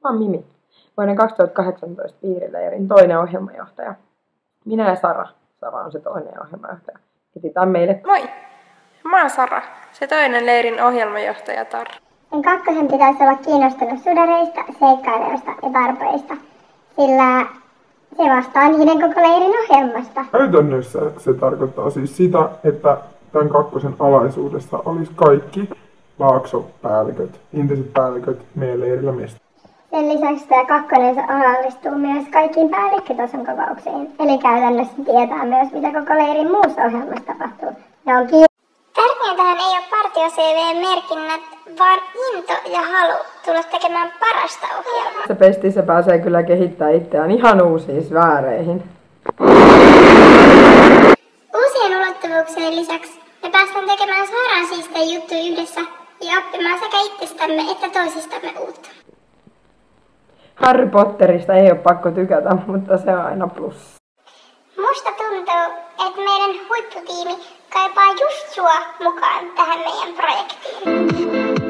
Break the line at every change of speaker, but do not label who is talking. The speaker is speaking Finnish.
Mä oon Mimi, vuoden 2018 piirileirin toinen ohjelmajohtaja. Minä ja Sara. Sara on se toinen ohjelmajohtaja. Etsitään meille.
Moi! Mä oon Sara, se toinen leirin ohjelmajohtajatar.
Sen kakkosen pitäisi olla kiinnostunut sudareista, seikkailijoista ja tarpeista, sillä se vastaa niiden koko leirin ohjelmasta.
Käytännössä se tarkoittaa siis sitä, että tämän kakkosen alaisuudessa olisi kaikki laaksopäälliköt, entiset päälliköt meidän leirillä mistä.
Sen lisäksi tämä kakkonen osallistuu myös kaikkiin päällikkötason kokouksiin, eli käytännössä tietää myös, mitä koko leirin muussa ohjelmassa tapahtuu. Tärkeintähän ei ole partio-CV-merkinnät, vaan into ja halu tulla tekemään parasta ohjelmaa.
Se pestissä pääsee kyllä kehittämään itseään ihan uusiin sfääreihin.
Uusien ulottuvuuksien lisäksi me päästään tekemään suoraan siistejä juttuja yhdessä ja oppimaan sekä itsestämme että toisistamme uutta.
Harry Potterista ei ole pakko tykätä, mutta se on aina plus.
Musta tuntuu, että meidän huipputiimi kaipaa just sua mukaan tähän meidän projektiin.